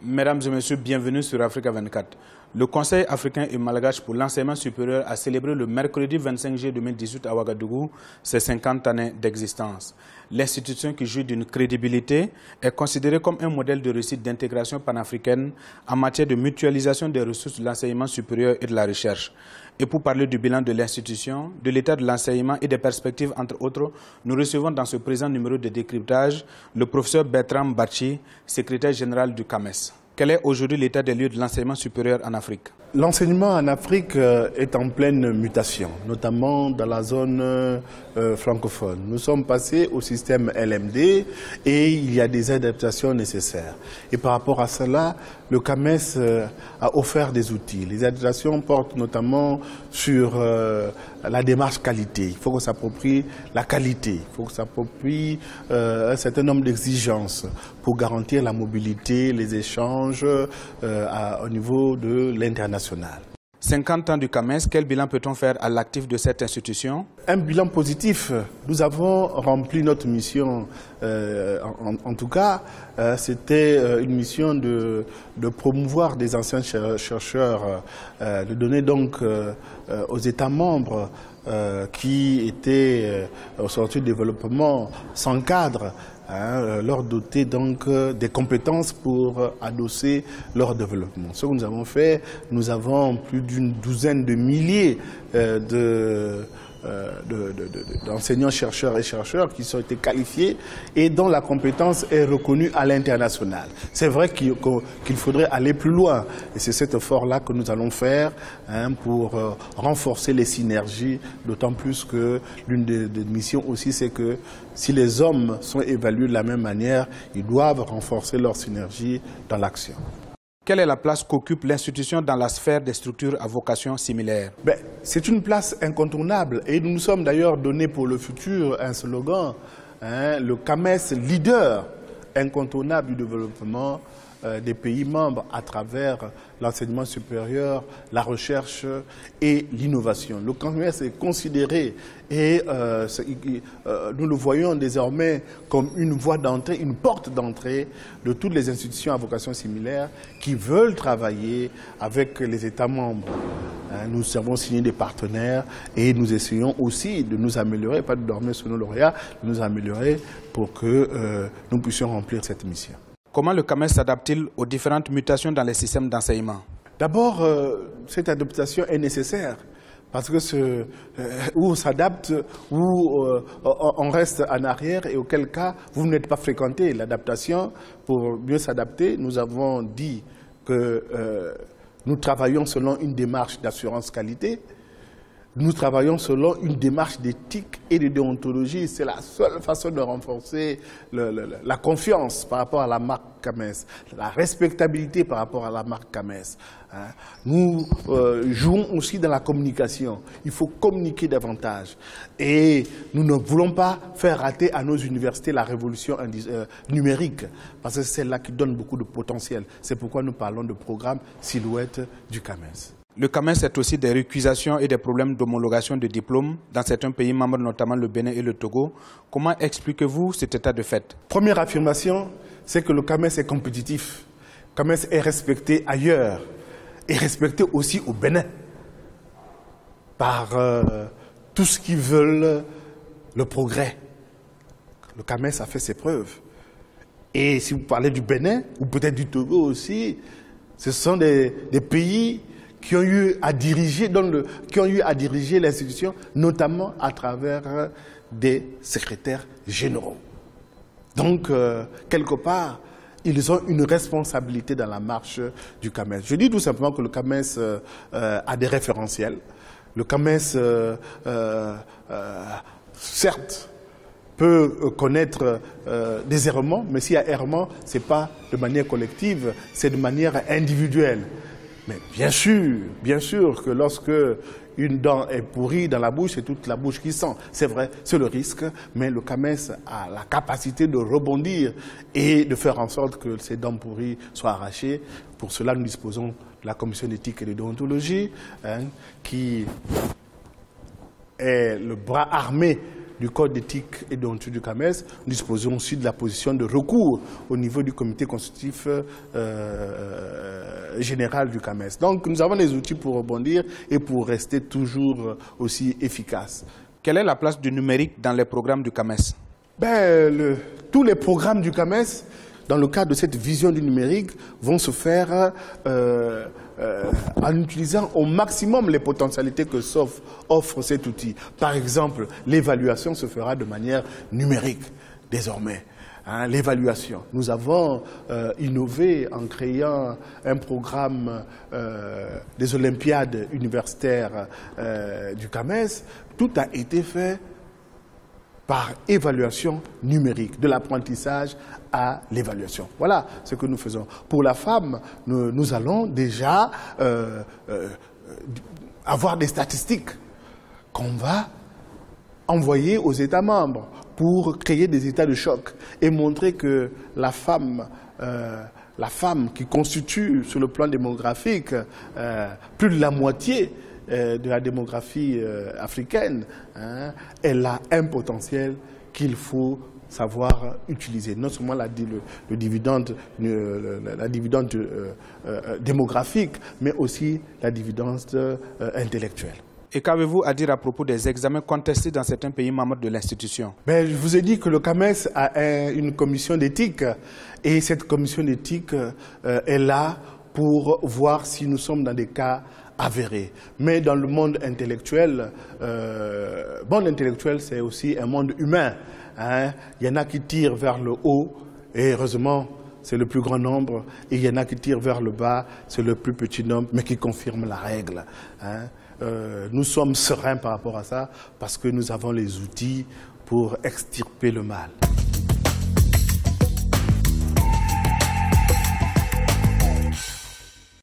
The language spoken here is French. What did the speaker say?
Mesdames et messieurs, bienvenue sur Africa 24. Le Conseil africain et malgache pour l'enseignement supérieur a célébré le mercredi 25 juillet 2018 à Ouagadougou ses 50 années d'existence. L'institution qui jouit d'une crédibilité est considérée comme un modèle de réussite d'intégration panafricaine en matière de mutualisation des ressources de l'enseignement supérieur et de la recherche. Et pour parler du bilan de l'institution, de l'état de l'enseignement et des perspectives, entre autres, nous recevons dans ce présent numéro de décryptage le professeur Bertrand Bachi, secrétaire général du CAMES. Quel est aujourd'hui l'état des lieux de l'enseignement supérieur en Afrique? L'enseignement en Afrique est en pleine mutation, notamment dans la zone francophone. Nous sommes passés au système LMD et il y a des adaptations nécessaires. Et par rapport à cela, le CAMES a offert des outils. Les adaptations portent notamment sur la démarche qualité. Il faut qu'on s'approprie la qualité, il faut qu'on s'approprie un certain nombre d'exigences pour garantir la mobilité, les échanges au niveau de l'international. 50 ans du CAMES, quel bilan peut-on faire à l'actif de cette institution? Un bilan positif. Nous avons rempli notre mission. En tout cas, c'était une mission de promouvoir des anciens chercheurs, de donner donc aux États membres qui étaient au sortie du développement sans cadre, leur doter donc des compétences pour adosser leur développement. Ce que nous avons fait, nous avons plus d'une douzaine de milliers d'enseignants, chercheurs et chercheurs qui ont été qualifiés et dont la compétence est reconnue à l'international. C'est vrai qu'il faudrait aller plus loin et c'est cet effort-là que nous allons faire pour renforcer les synergies, d'autant plus que l'une des missions aussi, c'est que si les hommes sont évalués de la même manière, ils doivent renforcer leur synergie dans l'action. Quelle est la place qu'occupe l'institution dans la sphère des structures à vocation similaire? C'est une place incontournable et nous nous sommes d'ailleurs donné pour le futur un slogan, le CAMES leader incontournable du développement des pays membres à travers l'enseignement supérieur, la recherche et l'innovation. Le CAMES est considéré et nous le voyons désormais comme une voie d'entrée, une porte d'entrée de toutes les institutions à vocation similaire qui veulent travailler avec les États membres. Nous avons signé des partenaires et nous essayons aussi de nous améliorer, pas de dormir sur nos lauréats, de nous améliorer pour que nous puissions remplir cette mission. Comment le CAMES s'adapte-t-il aux différentes mutations dans les systèmes d'enseignement? D'abord, cette adaptation est nécessaire parce que où on s'adapte, où on reste en arrière et auquel cas vous n'êtes pas fréquenté. L'adaptation, pour mieux s'adapter, nous avons dit que nous travaillons selon une démarche d'assurance qualité. Nous travaillons selon une démarche d'éthique et de déontologie. C'est la seule façon de renforcer la confiance par rapport à la marque CAMES, la respectabilité par rapport à la marque CAMES. Nous jouons aussi dans la communication. Il faut communiquer davantage. Et nous ne voulons pas faire rater à nos universités la révolution numérique, parce que c'est celle-là qui donne beaucoup de potentiel. C'est pourquoi nous parlons de programme silhouette du CAMES. Le CAMES est aussi des récusations et des problèmes d'homologation de diplômes dans certains pays membres, notamment le Bénin et le Togo. Comment expliquez-vous cet état de fait? Première affirmation, c'est que le CAMES est compétitif. Le CAMES est respecté ailleurs et respecté aussi au Bénin par tous ceux qui veulent le progrès. Le CAMES a fait ses preuves. Et si vous parlez du Bénin, ou peut-être du Togo aussi, ce sont des pays qui ont eu à diriger l'institution, notamment à travers des secrétaires généraux. Donc, quelque part, ils ont une responsabilité dans la marche du CAMES. Je dis tout simplement que le CAMES a des référentiels. Le CAMES, certes, peut connaître des errements, mais s'il y a errement, ce n'est pas de manière collective, c'est de manière individuelle. Mais bien sûr que lorsque une dent est pourrie dans la bouche, c'est toute la bouche qui sent. C'est vrai, c'est le risque, mais le CAMES a la capacité de rebondir et de faire en sorte que ces dents pourries soient arrachées. Pour cela, nous disposons de la commission d'éthique et de déontologie, qui est le bras armé du code d'éthique et déontologie du CAMES, nous disposons aussi de la position de recours au niveau du comité constitutif général du CAMES. Donc nous avons les outils pour rebondir et pour rester toujours aussi efficaces. Quelle est la place du numérique dans les programmes du CAMES? Tous les programmes du CAMES, dans le cadre de cette vision du numérique, vont se faire en utilisant au maximum les potentialités que offre cet outil. Par exemple, l'évaluation se fera de manière numérique désormais. L'évaluation. Nous avons innové en créant un programme des Olympiades universitaires du CAMES. Tout a été fait par évaluation numérique, de l'apprentissage à l'évaluation. Voilà ce que nous faisons. Pour la femme, nous allons déjà avoir des statistiques qu'on va envoyer aux États membres pour créer des états de choc et montrer que la femme qui constitue sur le plan démographique plus de la moitié de la démographie africaine, elle a un potentiel qu'il faut savoir utiliser. Non seulement la dividende démographique, mais aussi la dividende intellectuelle. Et qu'avez-vous à dire à propos des examens contestés dans certains pays membres de l'institution? Je vous ai dit que le CAMES a une commission d'éthique et cette commission d'éthique est là pour voir si nous sommes dans des cas avérés. Mais dans le monde intellectuel, c'est aussi un monde humain. Il y en a qui tirent vers le haut et heureusement c'est le plus grand nombre et il y en a qui tirent vers le bas, c'est le plus petit nombre mais qui confirment la règle. Nous sommes sereins par rapport à ça parce que nous avons les outils pour extirper le mal.